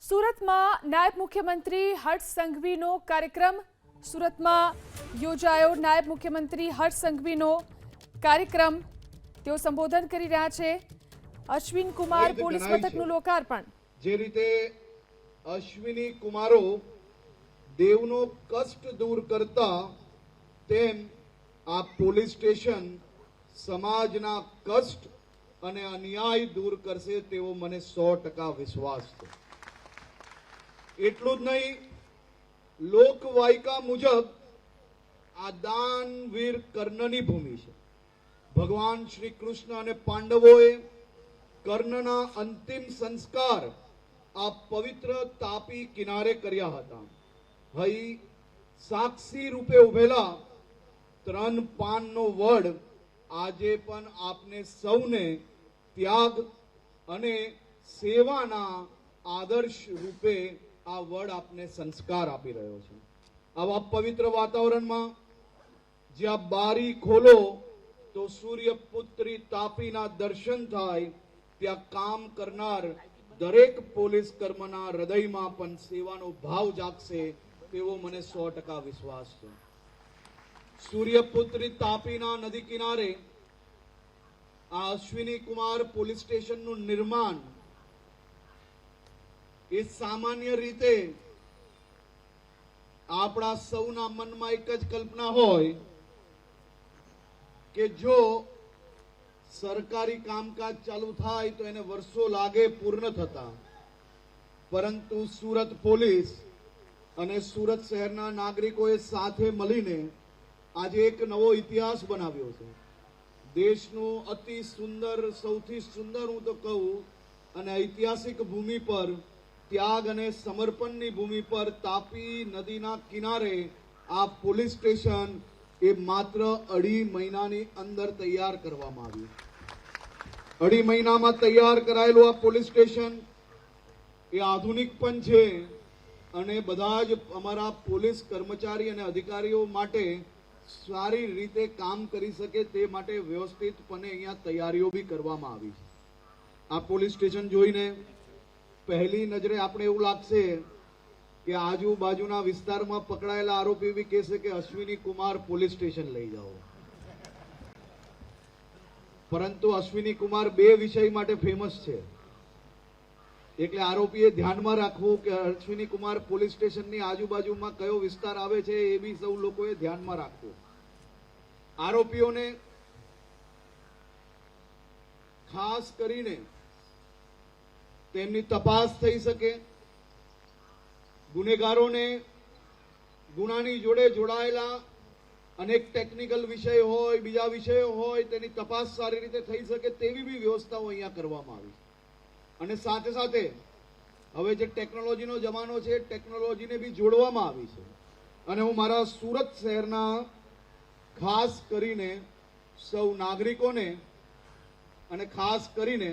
સુરતમાં નાયબ મુખ્યમંત્રી હર્ષ સંઘવીનો કાર્યક્રમ સુરતમાં યોજાયો। નાયબ મુખ્યમંત્રી હર્ષ સંઘવીનો કાર્યક્રમ તેઓ સંબોધન કરી રહ્યા છે। અશ્વિન કુમાર પોલીસ મથકનું લોકાર્પણ। જે રીતે અશ્વિની કુમારો દેવનો કષ્ટ દૂર કરતા તેમ આ પોલીસ સ્ટેશન સમાજના કષ્ટ અને અન્યાય દૂર કરશે તેવો મને 100% વિશ્વાસ છે। એટલું જ નહીં, લોકવાયકા મુજબ આ દાનવીર કર્ણની ભૂમિ છે। ભગવાન શ્રી કૃષ્ણ અને પાંડવોએ કર્ણના અંતિમ સંસ્કાર આ પવિત્ર તાપી કિનારે કર્યા હતા। અહીં સાક્ષી રૂપે ઉભેલા 3 પાનનો વડ આજે પણ આપને સૌને ત્યાગ અને સેવાના આદર્શ રૂપે આ વડ આપને સંસ્કાર આપી રહ્યો છે। આવા પવિત્ર વાતાવરણમાં જ્યાં બારી ખોલો તો સૂર્યપુત્રી તાપીના દર્શન થાય, ત્યાં કામ કરનાર દરેક પોલીસ કર્મના હૃદયમાં પણ સેવાનો ભાવ જાગશે તેવો મને 100% વિશ્વાસ છે। સૂર્યપુત્રી તાપીના નદી કિનારે આ અશ્વિની કુમાર પોલીસ સ્ટેશનનું નિર્માણ એ સામાન્ય રીતે આપણા સૌના મનમાં એક જ કલ્પના હોય કે જો સરકારી કામકાજ ચાલુ થાય તો એને વર્ષો લાગે પૂર્ણ થતા, પરંતુ સુરત પોલીસ અને સુરત શહેરના નાગરિકોએ સાથે મળીને આજે એક નવો ઇતિહાસ બનાવ્યો છે। દેશનું અતિ સુંદર, સૌથી સુંદર હું તો કહું, અને ઐતિહાસિક ભૂમિ પર, ત્યાગ અને સમર્પણની ભૂમિ પર તાપી નદીના કિનારે આ પોલીસ સ્ટેશન એ માત્ર 2.5 મહિનાની અંદર તૈયાર કરવામાં આવ્યું। 2.5 મહિનામાં તૈયાર કરાયેલું આ પોલીસ સ્ટેશન એ આધુનિક પણ છે અને બધા જ અમારા પોલીસ કર્મચારી અને અધિકારીઓ માટે સારી રીતે કામ કરી શકે તે માટે વ્યવસ્થિતપણે અહીંયા તૈયારીઓ બી કરવામાં આવી છે। આ પોલીસ સ્ટેશન જોઈને પહેલી નજરે આપણે એવું લાગશે કે આજુબાજુના વિસ્તારમાં પકડાયેલા આરોપી બી કહેશે કે અશ્વિની કુમાર પોલીસ સ્ટેશન લઈ જાઓ, પરંતુ અશ્વિની કુમાર 2 વિષય માટે ફેમસ છે। એટલે આરોપીએ ધ્યાનમાં રાખવું કે અશ્વિની કુમાર પોલીસ સ્ટેશનની આજુબાજુમાં કયો વિસ્તાર આવે છે એ બી સૌ લોકોએ ધ્યાનમાં રાખવું। આરોપીઓને ખાસ કરીને તેમની તપાસ થઈ શકે, ગુનેગારોને ગુનાની જોડે જોડાયેલા અનેક ટેકનિકલ વિષય હોય, બીજા વિષયો હોય, તેની તપાસ સારી રીતે થઈ શકે તેવી બી વ્યવસ્થાઓ અહીંયા કરવામાં આવી છે। અને સાથે સાથે હવે જે ટેકનોલોજીનો જમાનો છે, ટેકનોલોજીને બી જોડવામાં આવી છે। અને હું મારા સુરત શહેરના ખાસ કરીને સૌ નાગરિકોને અને ખાસ કરીને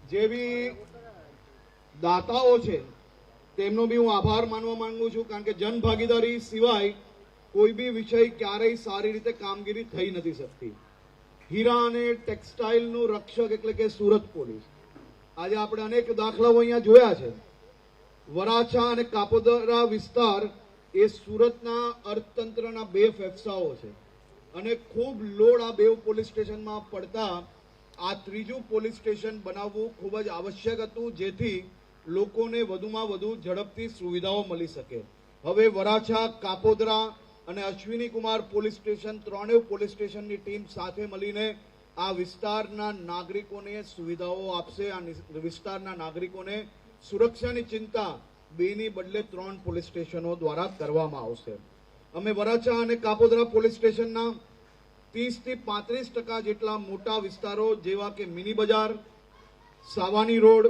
જે બી દાતાઓ છે તેમનો બી હું આભાર માનવા માંગુ છું, કારણ કે જન ભાગીદારી સિવાય કોઈ બી વિષય ક્યારેય સારી રીતે કામગીરી થઈ નથી શકતી। હીરા અને ટેક્સટાઇલનું રક્ષક એટલે કે સુરત પોલીસ, આજે આપણે અનેક દાખલાઓ અહીંયા જોયા છે। વરાછા અને કાપોદરા વિસ્તાર એ સુરતના અર્થતંત્રના 2 ફેફસાઓ છે અને ખૂબ લોડ આ 2 પોલીસ સ્ટેશનમાં પડતા આ 3જું પોલીસ સ્ટેશન બનાવવું ખૂબ જ આવશ્યક હતું, જેથી લોકોને વધુમાં વધુ ઝડપથી સુવિધાઓ મળી શકે। હવે વરાછા, કાપોદરા અને Ashwini Kumar police station, 3 police સ્ટેશનની ટીમ સાથે મળીને આ વિસ્તારના નાગરિકોને સુવિધાઓ આપશે। આ વિસ્તારના નાગરિકોને સુરક્ષાની ચિંતા 2ની બદલે 3 પોલીસ સ્ટેશનો દ્વારા કરવામાં આવશે। અમે વરાછા અને કાપોદરા પોલીસ સ્ટેશનના 30 થી 35% જેટલા મોટા વિસ્તારો જેવા કે મિની બજાર, સાવાની રોડ,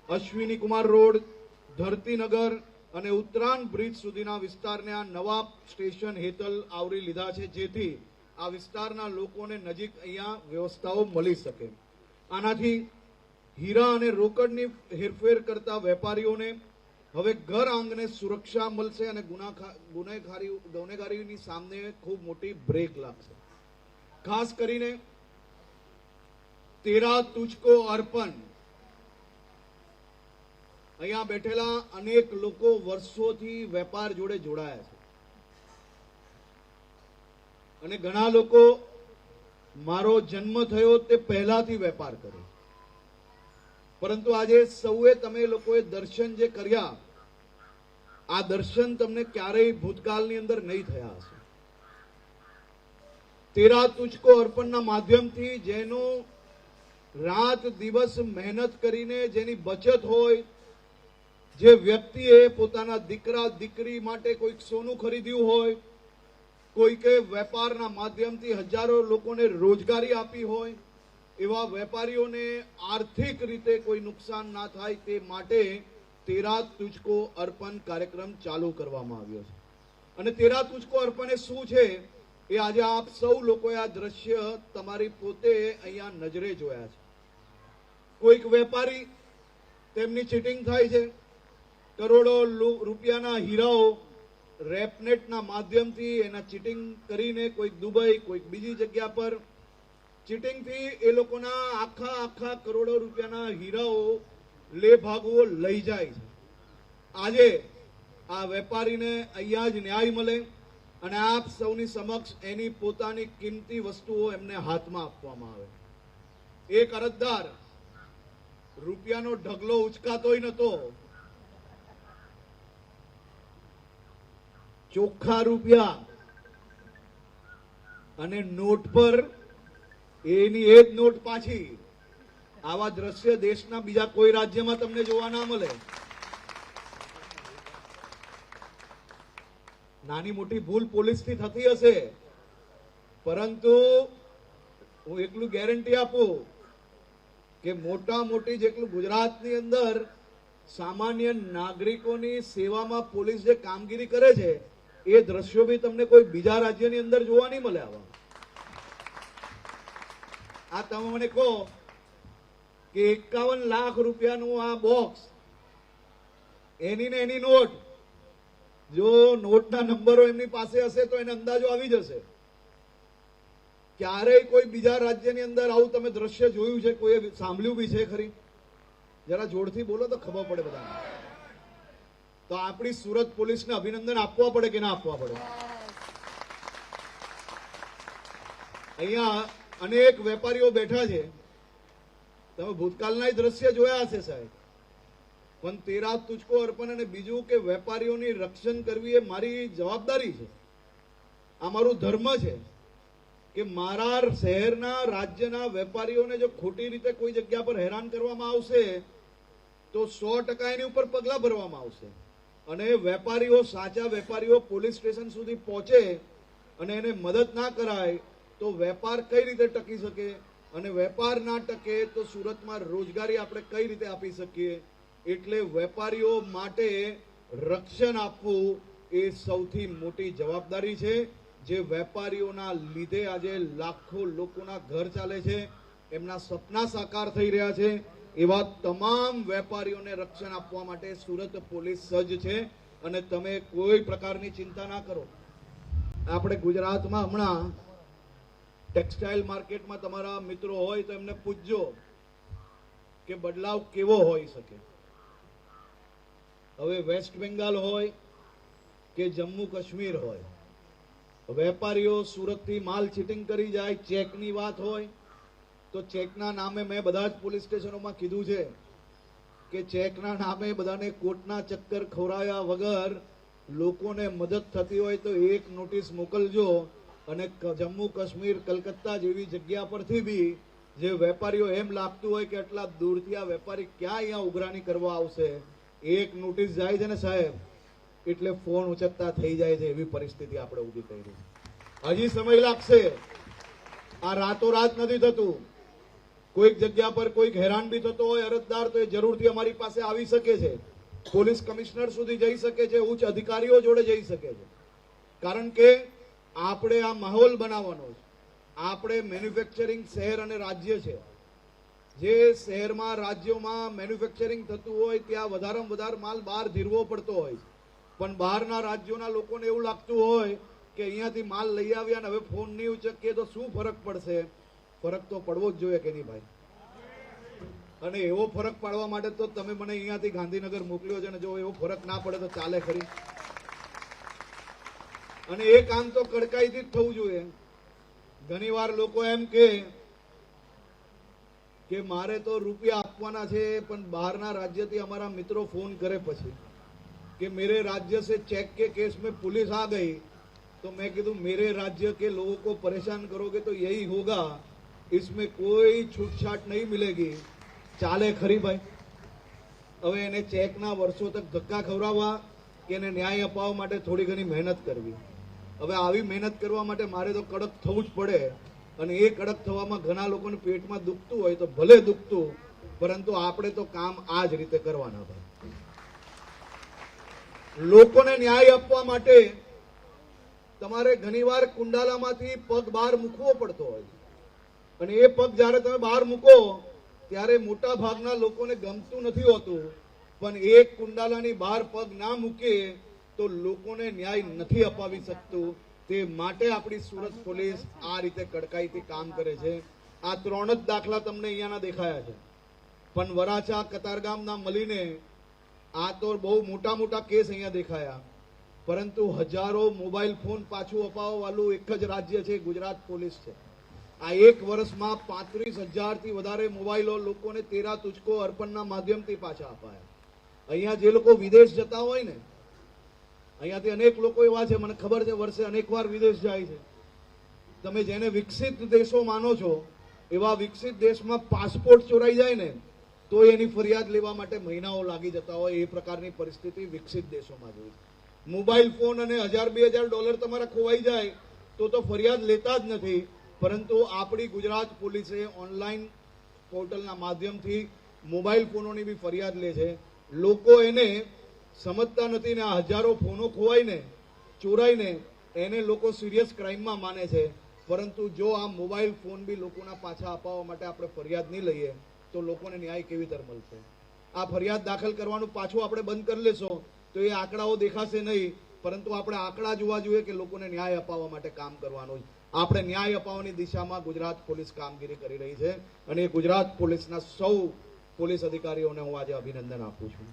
અશ્વિની કુમાર રોડ, ધરતીનગર અને ઉત્તરાયણ બ્રિજ સુધીના વિસ્તારને આ નવા સ્ટેશન હેઠળ આવરી લીધા છે, જેથી આ વિસ્તારના લોકોને નજીક અહીંયા વ્યવસ્થાઓ મળી શકે। આનાથી હીરા અને રોકડની હેરફેર કરતા વેપારીઓને હવે ઘર આંગણે સુરક્ષા મળશે અને ગુનેગારીની સામે ખૂબ મોટી બ્રેક લાગશે. ખાસ કરીને તેરા તુજકો અર્પણ, અહીંયા બેઠેલા અનેક લોકો વર્ષોથી વેપાર જોડે જોડાયા છે અને ઘણા લોકો મારો જન્મ થયો તે પહેલાથી વેપાર કર્યો, પરંતુ આજે સૌએ તમે લોકોએ દર્શન જે કર્યા, આ દર્શન તમને ક્યારેય ભૂતકાળની અંદર નહીં થયા હશે. તેરા તુજકો અર્પણના માધ્યમથી જેનો રાત દિવસ મહેનત કરીને જેની બચત હોય, જે વ્યક્તિએ પોતાના દીકરા દીકરી માટે કોઈક સોનું ખરીદ્યું હોય, કોઈકે વેપારના માધ્યમથી હજારો લોકોને રોજગારી આપી હોય, એવા વેપારીઓને આર્થિક રીતે કોઈ નુકસાન ના થાય તે માટે તેરા તુજકો અર્પણ કાર્યક્રમ ચાલુ કરવામાં આવ્યો છે. અને તેરા તુજકો અર્પણ એ શું છે એ આજે આપ સૌ લોકોએ આ દ્રશ્ય તમારી પોતે અહીંયા નજરે જોયા છે. કોઈક વેપારી તેમની ચીટિંગ થાય છે, કરોડો રૂપિયાના હીરાઓ રેપનેટના માધ્યમથી એના ચીટિંગ કરીને કોઈક દુબઈ, કોઈક બીજી જગ્યા પર ચીટિંગથી એ લોકોના આખા કરોડો રૂપિયાના હીરાઓ લે ભાગો લઈ જાય છે. આજે આ વેપારીને અહીંયા જ ન્યાય મળે અને આપ સૌની સમક્ષ એની પોતાની કિંમતી વસ્તુઓ એમને હાથમાં આપવામાં આવે. એક અરજદાર રૂપિયાનો ઢગલો ઉચકાતોય નતો, ચોખ્ખા રૂપિયા અને નોટ પર એની એ જ નોટ પાછી. આવા દ્રશ્ય દેશના બીજા કોઈ રાજ્યમાં તમને જોવા ના મળે. નાની મોટી ભૂલ પોલીસથી થતી હશે, પરંતુ હું એટલું ગેરંટી આપું કે મોટા મોટી જેટલું ગુજરાતની અંદર સામાન્ય નાગરિકોની સેવામાં પોલીસ જે કામગીરી કરે છે, એ દ્રશ્યો બી તમને કોઈ બીજા રાજ્યની અંદર જોવા નહીં મળે. આ તમે મને કહો કે 51 લાખ રૂપિયાનું આ બોક્સ, એની ને એની નોટ, જો નોટના નંબરો એમની પાસે હશે તો એને અંદાજો આવી જશે. ક્યારેય કોઈ બીજા રાજ્યની અંદર આવું તમે દ્રશ્ય જોયું છે? કોઈ સાંભળ્યું બી છે ખરી? જરા જોરથી બોલો તો ખબર પડે બધાને. તો આપણી સુરત પોલીસને અભિનંદન આપવા પડે કે ના આપવા પડે? અહીંયા અનેક વેપારીઓ બેઠા છે, તમે ભૂતકાળના દ્રશ્ય જોયા હશે સાહેબ, પણ તેરા તુજકો અર્પણ અને બીજું કે વેપારીઓની રક્ષણ કરવી એ મારી જવાબદારી છે, આ મારું ધર્મ છે કે મારા શહેરના રાજ્યના વેપારીઓને જો ખોટી રીતે કોઈ જગ્યા પર હેરાન કરવામાં આવશે તો 100% એની ઉપર પગલાં ભરવામાં આવશે. અને વેપારીઓ, સાચા વેપારીઓ પોલીસ સ્ટેશન સુધી પહોંચે અને એને મદદ ના કરાય તો વેપાર કઈ રીતે ટકી શકે? અને વેપાર ના ટકે તો સુરતમાં રોજગારી આપણે કઈ રીતે આપી શકીએ? એટલે વેપારીઓ માટે રક્ષણ આપવું એ સૌથી મોટી જવાબદારી છે, જે વેપારીઓના લીધે આજે લાખો લોકોના ઘર ચાલે છે, એમના સપના સાકાર થઈ રહ્યા છે. એવા તમામ વેપારીઓને રક્ષણ આપવા માટે સુરત પોલીસ સજ્જ છે અને તમે કોઈ પ્રકારની ચિંતા ના કરો. આપણે ગુજરાતમાં હમણાં ટેક્સટાઇલ માર્કેટમાં તમારા મિત્રો હોય તો એમને પૂછજો કે બદલાવ કેવો હોઈ શકે. હવે વેસ્ટ બેંગાલ હોય કે જમ્મુ કાશ્મીર હોય, વેપારીઓ સુરતથી માલ ચીટિંગ કરી જાય. ચેકની વાત હોય તો ચેકના નામે મેં બધા જ પોલીસ સ્ટેશનોમાં કીધું છે કે ચેકના નામે બધાને કોર્ટના ચક્કર ખવડાવ્યા વગર લોકોને મદદ થતી હોય તો એક નોટિસ મોકલજો. અને જમ્મુ કાશ્મીર, કલકત્તા જેવી જગ્યા પરથી બી જે વેપારીઓ એમ લાગતું હોય કે આટલા દૂરથી આ વેપારી ક્યાં અહીંયા ઉઘરાણી કરવા આવશે, એક નોટિસ જાય છે ને સાહેબ એટલે ફોન ઉચકતા થઈ જાય છે. એવી પરિસ્થિતિ આપણે ઊભી કરી છે. હજી સમય લાગશે, આ રાતોરાત નથી થતું. કોઈક જગ્યા પર કોઈક હેરાન બી થતો હોય અરજદાર તો એ જરૂરથી અમારી પાસે આવી શકે છે, પોલીસ કમિશનર સુધી જઈ શકે છે, ઉચ્ચ અધિકારીઓ જોડે જઈ શકે છે. કારણ કે આપણે આ માહોલ બનાવવાનો છે. આપણે મેન્યુફેક્ચરિંગ શહેર અને રાજ્ય છે. જે શહેરમાં રાજ્યોમાં મેન્યુફેક્ચરિંગ થતું હોય ત્યાં વધારેમાં વધારે માલ બહાર ધીરવો પડતો હોય, પણ બહારના રાજ્યોના લોકોને એવું લાગતું હોય કે અહીંયાથી માલ લઈ આવ્યા ને હવે ફોન નહીં ઉચકીએ તો શું ફરક પડશે. ફરક તો પડવો જ જોઈએ કે નહીં ભાઈ? અને એવો ફરક પાડવા માટે તો તમે મને અહીંયાથી ગાંધીનગર મોકલ્યો છે ને, જો એવો ફરક ના પડે તો ચાલે ખરી? અને એ કામ તો કડકાઈથી જ થવું જોઈએ. ઘણીવાર લોકો એમ કે મારે તો રૂપિયા આપવાના છે, પણ બહારના રાજ્યથી અમારા મિત્રો ફોન કરે પછી कि मेरे राज्य से चेक के केस में पुलिस आ गई, तो मैं कीधु मेरे राज्य के लोगों को परेशान करोगे तो यही होगा, इसमें कोई छूटछाट नहीं मिलेगी. चाले खरी भाई? હવે એને ચેકના વર્ષો તક ધક્કા ખવડાવવા કે એને ન્યાય અપાવવા માટે થોડી ઘણી મહેનત કરવી. હવે આવી મહેનત કરવા માટે મારે તો કડક થવું જ પડે, અને એ કડક થવામાં ઘણા લોકોને પેટમાં દુખતું હોય તો ભલે દુખતું, પરંતુ આપણે તો કામ આ જ રીતે કરવાના ભાઈ. લોકોને ન્યાય આપવા માટે તમારે ઘણીવાર કુંડાલામાંથી પગ બહાર મૂકવો પડતો હોય, અને એ પગ જ્યારે તમે બહાર મૂકો ત્યારે મોટા ભાગના લોકોને ગમતું નથી હોતું, પણ એક કુંડાલાની બહાર પગ ના મૂકે તો લોકોને ન્યાય નથી અપાવી શકતું. તે માટે આપણી સુરત પોલીસ આ રીતે કડકાઈથી કામ કરે છે. આ 3 જ દાખલા તમને અહીંયાના દેખાયા છે, પણ વરાછા કતારગામના મળીને આ તો બહુ મોટા મોટા કેસ અહીંયા દેખાયા, પરંતુ હજારો મોબાઈલ ફોન પાછું અપાવવા વાળું એક જ રાજ્ય છે, ગુજરાત પોલીસ છે. આ એક વર્ષમાં 35,000થી વધારે મોબાઈલો લોકોને તેરા તુજકો અર્પણના માધ્યમથી પાછા અપાયા. અહીંયા જે લોકો વિદેશ જતા હોય ને, અહીંયાથી અનેક લોકો એવા છે, મને ખબર છે, વર્ષે અનેકવાર વિદેશ જાય છે. તમે જેને વિકસિત દેશો માનો છો, એવા વિકસિત દેશમાં પાસપોર્ટ ચોરાઈ જાય ને તો એની ફરિયાદ લેવા માટે મહિનાઓ લાગી જતા હોય, એ પ્રકારની પરિસ્થિતિ વિકસિત દેશોમાં જોઈ. મોબાઈલ ફોન અને $1000-2000 તમારા ખોવાઈ જાય તો ફરિયાદ લેતા જ નથી, પરંતુ આપણી ગુજરાત પોલીસે ઓનલાઈન પોર્ટલના માધ્યમથી મોબાઈલ ફોનોની બી ફરિયાદ લે છે. લોકો એને સમજતા નથી ને આ હજારો ફોનો ખોવાઈને ચોરાઈને એને લોકો સિરિયસ ક્રાઇમમાં માને છે. પરંતુ જો આ મોબાઈલ ફોન બી લોકોના પાછા અપાવવા માટે આપણે ફરિયાદ નહીં લઈએ તો લોકોને ન્યાય કેવી રીતે મળશે? આ ફરિયાદ દાખલ કરવાનું પાછું આપણે બંધ કરી લેશો તો એ આંકડાઓ દેખાશે નહીં, પરંતુ આપણે આંકડા જોવા જોઈએ કે લોકોને ન્યાય અપાવવા માટે કામ કરવાનું. આપણે ન્યાય અપાવવાની દિશામાં ગુજરાત પોલીસ કામગીરી કરી રહી છે, અને ગુજરાત પોલીસના સૌ પોલીસ અધિકારીઓને હું આજે અભિનંદન આપું છું.